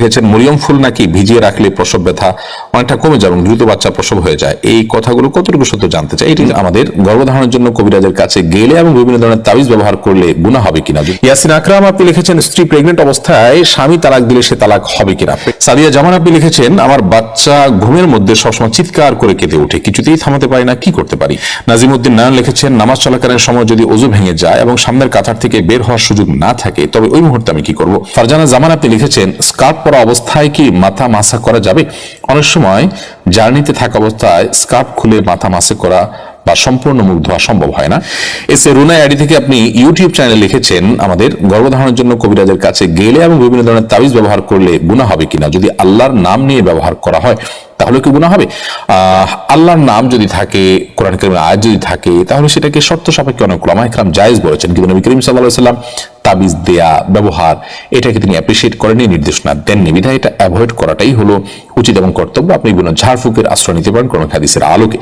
লিখেছেন মরিয়ম ফুল নাকি ভিজিয়ে রাখলে প্রসব ব্যথা অনেকটা কমে যায় এবং দ্রুত বাচ্চা প্রসব হয়ে যায়, এই কথাগুলো কতটুকু সত্য জানতে চাই। এটি আমাদের গর্ভধারণের জন্য কবিরাজের কাছে গেলে এবং বিভিন্ন ধরনের তাবিজ ব্যবহার করলে গুনাহ হবে কিনা। ইয়াসিন আকরাম আপনি লিখেছেন স্ত্রী প্রেগনেন্ট অবস্থায় স্বামী তালাক দিলে সে তালাক হবে কিনা। সাদিয়া জামান আপনি লিখেছেন আমার বাচ্চা ঘুমের মধ্যে সবসময় চিৎকার করে কেঁদে ওঠে, কিছুতেই থামাতে পারি না, কি করতে পারি। নাজিমউদ্দিন নারায়ণ লিখেছেন নামাজ চলাকালীন সময় যদি ওযু ভেঙে যায় এবং সামনের কাতার থেকে বের হওয়ার সুযোগ না থাকে তবে ওই মুহূর্তে আমি কি করব। ফারজানা জামান আপনি লিখেছেন স্কার্ফ পরা অবস্থায় কি মাথা মাসা করা যাবে। অনেক সময় জার্নিতে থাকা অবস্থায় স্কার্ফ খুলে মাথা মাসা করা বা সম্পূর্ণ মুখ ধোয়া সম্ভব হয় না। এসে রুনা আইডি থেকে আপনি ইউটিউব চ্যানেলে লিখেছেন আমাদের গর্ভধারণের জন্য কবিরাজের কাছে গেলে এবং বিভিন্ন ধরনের তাবিজ ব্যবহার করলে গুনাহ হবে কিনা। যদি আল্লাহর নাম নিয়ে ব্যবহার করা হয় তাহলে কি গুনাহ হবে। আল্লাহর নাম যদি থাকে, কোরআন কারীমের আয়াত যদি থাকে তাহলে সেটাকে শর্ত সাপেক্ষে অনেক উলামায়ে কেরাম জায়েজ বলেছেন, কিন্তু নবী করিম সাল্লাল্লাহু আলাইহি ওয়াসাল্লাম তাবিজ দেয়া ব্যবহার এটাকে তিনি অ্যাপ্রিশিয়েট করেননি, নির্দেশনা দেননি, বিধায় এটা অ্যাভয়েড করাটাই হলো উচিত এবং কর্তব্য। আপনি বিভিন্ন ঝাড়ফুঁকের আশ্রয় নিতে পারেন কোরআন হাদিসের আলোকে।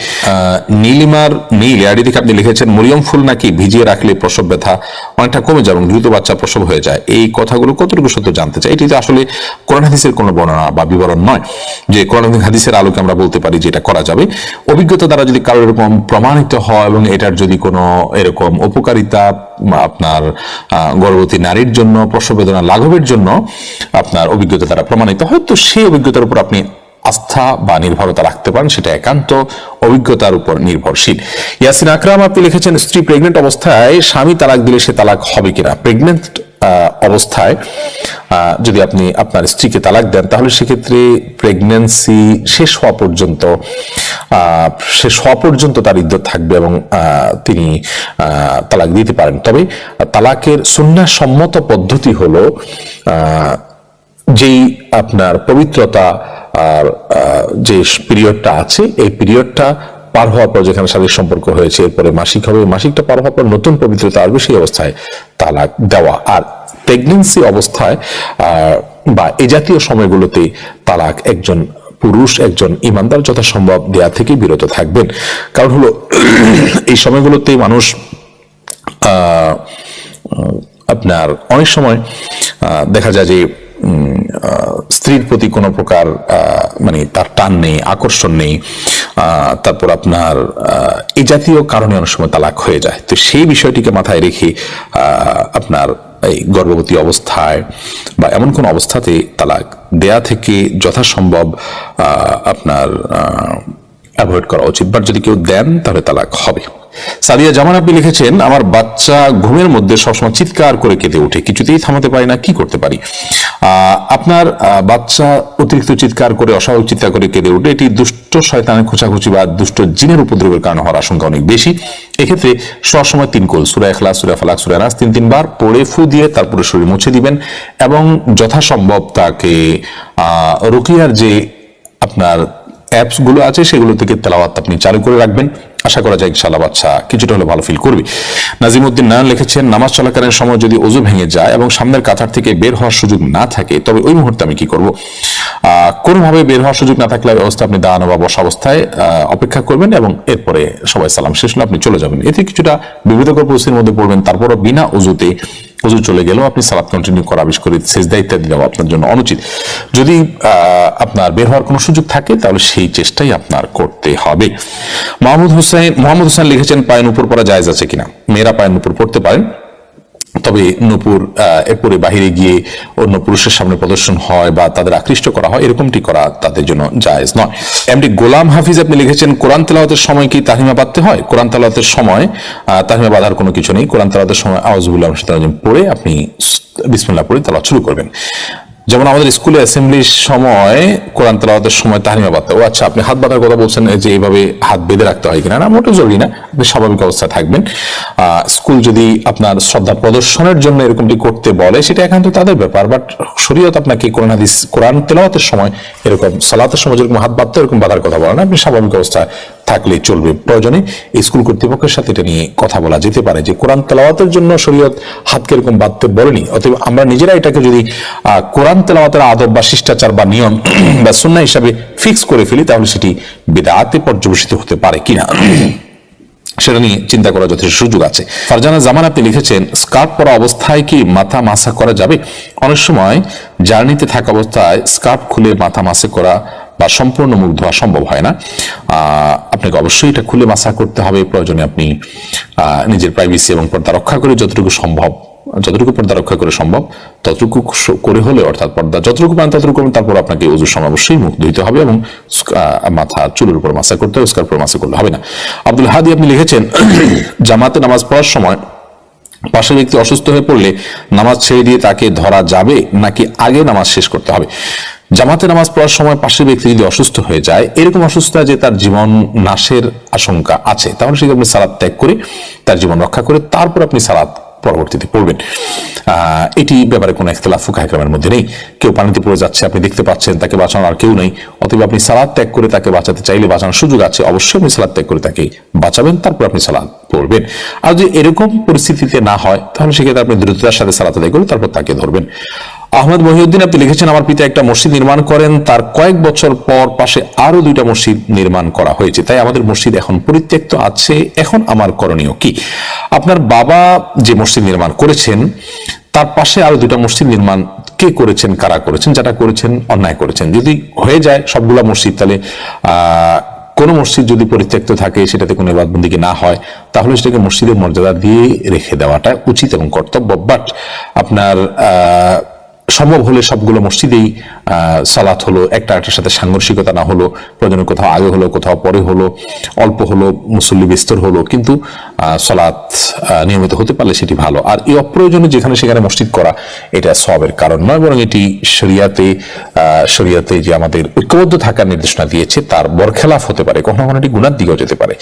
নীলিমার নীল আইডি থেকে আপনি লিখেছেন মরিয়ম ফুল নাকি ভিজিয়ে রাখলে প্রসব ব্যথা অনেকটা কমে যায় এবং দ্রুত বাচ্চা প্রসব হয়ে যায়, এই কথাগুলো কতটুকু সত্য জানতে চাই। এটি তো আসলে কোরআন হাদিসের কোনো বর্ণনা বা বিবরণ নয় যে কোরআন হাদিসের আলোকে আমরা বলতে পারি যে এটা করা যাবে। অভিজ্ঞতা দ্বারা যদি কারো এরকম প্রমাণিত হয় এবং এটার যদি কোনো এরকম উপকারিতা আপনার গর্ভবতী নারীর জন্য প্রসব বেদনা লাঘবের জন্য আপনার অভিজ্ঞতা দ্বারা প্রমাণিত হয়, তো সেই অভিজ্ঞতার উপর আপনি আস্থা বা নির্ভরতা রাখতে পারেন, সেটা একান্ত অভিজ্ঞতার উপর নির্ভরশীল। ইয়াসিন আকরাম আপনি লিখেছেন স্ত্রী প্রেগনেন্ট অবস্থায় স্বামী তালাক দিলে সে তালাক হবে কিনা। প্রেগনেন্ট অবস্থায় যদি আপনি আপনার স্ত্রীকে তালাক দেন তাহলে সেক্ষেত্রে প্রেগনেন্সি শেষ হওয়া পর্যন্ত তার ইদ্যত থাকবে এবং তিনি তালাক দিতে পারেন। তবে তালাকের সুন্নাহ সম্মত পদ্ধতি হলো যেই আপনার পবিত্রতা আর যে পিরিয়ডটা আছে এই পিরিয়ডটা পার হওয়ার পর, যেখানে শারীরিক সম্পর্ক হয়েছে এরপরে মাসিক হবে, মাসিকটা পার হওয়ার পর নতুন পবিত্রতা আসবে, সেই অবস্থায় তালাক দেওয়া। আর প্রেগনেন্সি অবস্থায় বা এই জাতীয় সময়গুলোতে তালাক একজন পুরুষ, একজন ইমানদার যথাসম্ভব দেয়া থেকে বিরত থাকবেন। কারণ হলো এই সময়গুলোতে মানুষ আপনার অনেক সময় দেখা যায় যে স্ত্রীর প্রতি কোনো প্রকার মানে তার টান নেই, আকর্ষণ নেই, তারপর আপনার এই জাতীয় কারণে অনেক সময় তালাক হয়ে যায়। তো সেই বিষয়টিকে মাথায় রেখে আপনার এই গর্ভবতী অবস্থায় বা এমন কোন অবস্থাতে তালাক দেয়া থেকে যথাসম্ভব আপনার অ্যাভয়েড করা উচিত, বাট যদি কেউ দেন তাহলে তালাক হবে। সাদিয়া জামান আপনি লিখেছেন আমার বাচ্চা ঘুমের মধ্যে সবসময় চিৎকার করে কেঁদে ওঠে, কিছুতেই থামাতে পারি না, কি করতে পারি। আপনার বাচ্চা অতিরিক্ত চিৎকার করে, অস্বাভাবিক চিৎকার করে কেঁদে ওঠে, এটি দুষ্ট শয়তানের খোঁচাখুচি বা দুষ্ট জিনের উপদ্রবের কারণে হওয়ার আশঙ্কা অনেক বেশি। এক্ষেত্রে সবসময় 3 কুল সূরা ইখলাস, সূরা ফালাক, সূরা নাস 3 বার পড়ে ফু দিয়ে তারপরে শরীর মুছে দিবেন এবং যথাসম্ভব তাকে রুকিয়ার যে আপনার অ্যাপস গুলো আছে সেগুলো থেকে তেলাওয়াত আপনি চালু করে রাখবেন। আশা করা যায় ইনশাআল্লাহ বাচ্চা কিছুটা হলে ভালো ফিল করবে। নাজিমউদ্দিন নারায়ণ লিখেছেন নামাজ চলাকালীন সময় যদি ওযু ভেঙে যায় এবং সামনের কাতার থেকে বের হওয়ার সুযোগ না থাকে তবে ওই মুহূর্তে আমি কি করব। কোনোভাবে বের হওয়ার সুযোগ না থাকলে অবস্থা আপনি দাঁড়ানো বা বসা অবস্থায় অপেক্ষা করবেন এবং এরপরে সবাই সালাম শেষ হলে আপনি চলে যাবেন। এতে কিছুটা বিব্রতকর পরিস্থিতির মধ্যে পড়বেন, তারপরও বিনা ওযুতে ওযু চলে গেলেও আপনি সালাত কন্টিনিউ করা, বিশেষ করে সিজদা ইত্যাদি দেওয়া আপনার জন্য অনুচিত। যদি আপনার বের হওয়ার কোনো সুযোগ থাকে তাহলে সেই চেষ্টাই আপনার করতে হবে। মোহাম্মদ হোসেন লিখেছেন পায়ের উপর পরা জায়েজ আছে কিনা। মেয়েরা পায়ের উপর পড়তে পারেন, তবে নূপুর এরপরে বাহিরে গিয়ে অন্য পুরুষের সামনে প্রদর্শন হয় বা তাদের আকৃষ্ট করা হয় এরকমটি করা তাদের জন্য জায়েজ নয়। এমডি গোলাম হাফিজ আপনি লিখেছেন কোরআন তেলাওয়াতের সময় কি তাহরিমা বাঁধতে হয়। কোরআন তেলাওয়াতের সময় তাহরিমা বাঁধার কোনো কিছু নেই। কোরআন তেলাওয়াতের সময় আউযুবিল্লাহি মিনাশ শাইতানির রাজিম পড়ে আপনি বিসমিল্লাহ পড়ে তেলাওয়াত শুরু করবেন। যেমন আমাদের স্কুলে অ্যাসেম্বলির সময় কোরআন তেলাওয়াতের সময় তাহরিমা বাঁধতে, ও আচ্ছা আপনি হাত বাঁধার কথা বলছেন যে এইভাবে হাত বেঁধে রাখতে হয় কিনা, না মোটেও জরুরি না, আপনি স্বাভাবিক অবস্থায় থাকবেন। স্কুল যদি আপনার শ্রদ্ধা প্রদর্শনের জন্য এরকমটি করতে বলে সেটা একান্ত তাদের ব্যাপার, বাট শরীয়ত আপনাকে কোরআন তেলাওয়াতের সময় এরকম সালাতের সময় যেরকম হাত বাঁধতে এরকম বাঁধার কথা বলে না, আপনি স্বাভাবিক অবস্থায় থাকলে চলবে। প্রয়োজনে স্কুল কর্তৃপক্ষের সাথে এটা নিয়ে কথা বলা যেতে পারে যে কোরআন তেলাওয়াতের জন্য শরীয়ত হাতকে এরকম বাঁধতে বলেনি, অতএব আমরা নিজেরা এটাকে যদি কোরআন তেলাওয়াতের আদব বা শিষ্টাচার বা নিয়ম বা সুন্নাহ হিসাবে ফিক্স করে ফেলি তাহলে সেটি বিদআতে পর্যবসিত হতে পারে কিনা। সেটা নিয়ে চিন্তা করার যথেষ্ট সুযোগ আছে। ফারজানা জামান আপনি লিখেছেন, স্কার্ফ পরা অবস্থায় কি মাথা মাসা করা যাবে? অনেক সময় জার্নিতে থাকা অবস্থায় স্কার্ফ খুলে মাথা মাসে করা বা সম্পূর্ণ মুখ ধোয়া সম্ভব হয় না। আপনাকে অবশ্যই এটা খুলে মাসা করতে হবে। প্রয়োজনে আপনি নিজের প্রাইভেসি এবং পর্দা রক্ষা করে যতটুকু পর্দা রক্ষা করে সম্ভব ততটুকু করে হলে, অর্থাৎ পর্দা যতটুকু পান ততটুকু করবেন। তারপর আপনাকে ওযুর সময় অবশ্যই মুখ ধুইতে হবে এবং মাথা চুলের উপর মাসা করতে হবে, স্কার্ফের মাসা করলে হবে না। আব্দুল হাদি আপনি লিখেছেন, জামাতে নামাজ পড়ার সময় পাশের ব্যক্তি অসুস্থ হয়ে পড়লে নামাজ ছেড়ে দিয়ে তাকে ধরা যাবে নাকি আগে নামাজ শেষ করতে হবে? জামাতে নামাজ পড়ার সময় পাশের ব্যক্তি যদি অসুস্থ হয়ে যায়, এরকম অসুস্থতা যে তার জীবন নাশের আশঙ্কা আছে, তাহলে সেটা আপনি সালাত ত্যাগ করে তার জীবন রক্ষা করে তারপর আপনি সালাত পরবর্তীতে পড়বেন। এটি ব্যাপারে কোনো ইখতিলাফ ফুকাহে কেরামের মধ্যে নেই। কেউ পানিতে পড়ে যাচ্ছে, আপনি দেখতে পাচ্ছেন, তাকে বাঁচানোর আর কেউ নেই, অতএব আপনি সালাত ত্যাগ করে তাকে বাঁচাতে চাইলে বাঁচানোর সুযোগ আছে, অবশ্যই আপনি সালাত ত্যাগ করে তাকে বাঁচাবেন, তারপর আপনি সালাত পড়বেন। আর যদি এরকম পরিস্থিতিতে না হয় তাহলে সেক্ষেত্রে আপনি দ্রুততার সাথে সালাত আদায় করে তারপর তাকে ধরবেন। আহমদ মহিউদ্দিন আপনি লিখেছেন, আমার পিতা একটা মসজিদ নির্মাণ করেন, তার কয়েক বছর পর পাশে আরো 2টা মসজিদ নির্মাণ করা হয়েছে, তাই আমাদের মসজিদ এখন পরিত্যক্ত আছে, এখন আমার করণীয় কি? আপনার বাবা যে মসজিদ নির্মাণ করেছেন তার পাশে আরো 2টা মসজিদ নির্মাণ কে করেছেন, কারা করেছেন? যারা করেছেন অন্যায় করেছেন। যদি হয়ে যায় সবগুলা মসজিদ, তাহলে কোন মসজিদ যদি পরিত্যক্ত থাকে, সেটাতে কোনো ইবাদতবন্দিকে না হয়, তাহলে সেটাকে মসজিদের মর্যাদা দিয়ে রেখে দেওয়াটা উচিত এবং কর্তব্য। বাট আপনার সম্ভব হলে সবগুলো মসজিদেই সালাত হলো, একটা একটার সাথে সাংঘর্ষিকতা না হলো, প্রয়োজনে কোথাও আগে হলো কোথাও পরে হলো, অল্প হলো, মুসল্লি বিস্তর হলো, কিন্তু সালাত নিয়মিত হতে পারলে সেটি ভালো। আর এই অপ্রয়োজনে যেখানে সেখানে মসজিদ করা, এটা সওয়াবের কারণ নয়, বরং এটি শরিয়াতে যে আমাদের ঐক্যবদ্ধ থাকার নির্দেশনা দিয়েছে তার বরখেলাফ হতে পারে, কখনো কখনো এটি গুনার দিকেও যেতে পারে।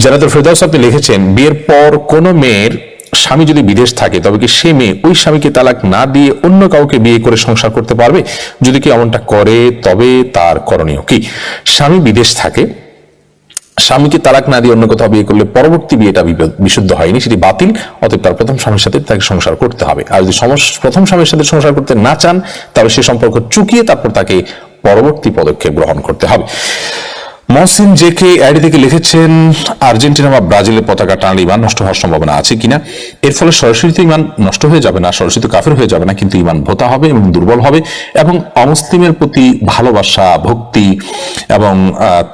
জান্নাতুল ফেরদাউস আপনি লিখেছেন, বিয়ের পর কোনো মেয়ের স্বামী যদি বিদেশ থাকে তবে কি সে মেয়ে ওই স্বামীকে তালাক না দিয়ে অন্য কাউকে বিয়ে করে সংসার করতে পারবে? যদি কি এমনটা করে তবে তার করণীয় কি? স্বামী বিদেশ থাকে, স্বামীকে তালাক না দিয়ে অন্য কোথাও বিয়ে করলে পরবর্তী বিয়েটা বিশুদ্ধ হয়নি, সেটি বাতিল, অতএব তার প্রথম স্বামীর সাথে তাকে সংসার করতে হবে। আর যদি প্রথম স্বামীর সাথে সংসার করতে না চান তাহলে সে সম্পর্ক চুকিয়ে তারপর তাকে পরবর্তী পদক্ষেপ গ্রহণ করতে হবে। মহসিন জেকে আইডি থেকে লিখেছেন, আর্জেন্টিনা বা ব্রাজিলের পতাকা টানলে ইমান নষ্ট হওয়ার সম্ভাবনা আছে কিনা? এর ফলে সরাসরি তো ইমান নষ্ট হয়ে যাবে না, সরাসরি তো কাফের হয়ে যাবে না, কিন্তু ইমান ভোতা হবে এবং দুর্বল হবে, এবং অমুসলিমের প্রতি ভালোবাসা, ভক্তি এবং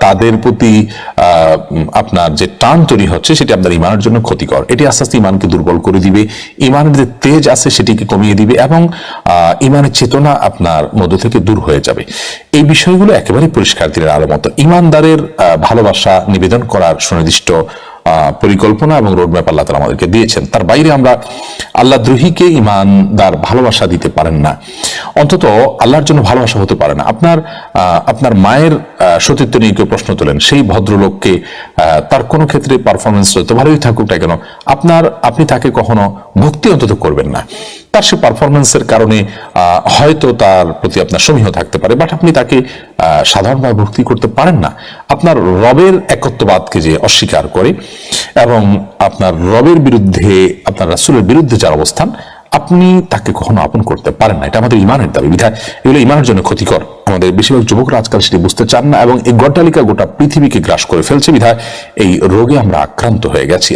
তাদের প্রতি আপনার যে টান তৈরি হচ্ছে সেটি আপনার ইমানের জন্য ক্ষতিকর। এটি আস্তে আস্তে ইমানকে দুর্বল করে দিবে, ইমানের যে তেজ আছে সেটিকে কমিয়ে দিবে এবং ইমানের চেতনা আপনার মধ্য থেকে দূর হয়ে যাবে। এই বিষয়গুলো একেবারে পরিষ্কার দিনের আলো মতো। ইমানদারের ভালোবাসা নিবেদন করার সুনির্দিষ্ট পরিকল্পনা এবং রোডম্যাপ আল্লাহ তাআলা আমাদেরকে দিয়েছেন। তার বাইরে আমরা আল্লাহ দ্রোহীকে ইমানদার ভালোবাসা দিতে পারেন না, অন্তত আল্লাহর জন্য ভালোবাসা হতে পারে না। আপনার মায়ের সতীত্ব নিয়ে কেউ প্রশ্ন তোলেন, সেই ভদ্রলোককে তার কোনো ক্ষেত্রে পারফরমেন্স যত ভালোই থাকুক না কেন, আপনি তাকে কখনো ভক্তি অন্তত করবেন না। তার সে পারফরমেন্সের কারণে হয়তো তার প্রতি আপনার সমীহ থাকতে পারে, বাট আপনি তাকে সাধারণভাবে ভক্তি করতে পারেন না। আপনার রবের একত্ববাদকে যে অস্বীকার করে এবং আপনার রবের বিরুদ্ধে, আপনার রাসূলের বিরুদ্ধে যার অবস্থান, আপনি তাকে কখনো আপন করতে পারেন না। এটা আমাদের ইমানের দাবি, বিধায় এগুলো ইমানের জন্য ক্ষতিকর। আমাদের বেশিরভাগ যুবকরা আজকাল সেটি বুঝতে চান না এবং এই গড্ডালিকা গোটা পৃথিবীকে গ্রাস করে ফেলছে, বিধায় এই রোগে আমরা আক্রান্ত হয়ে গেছি।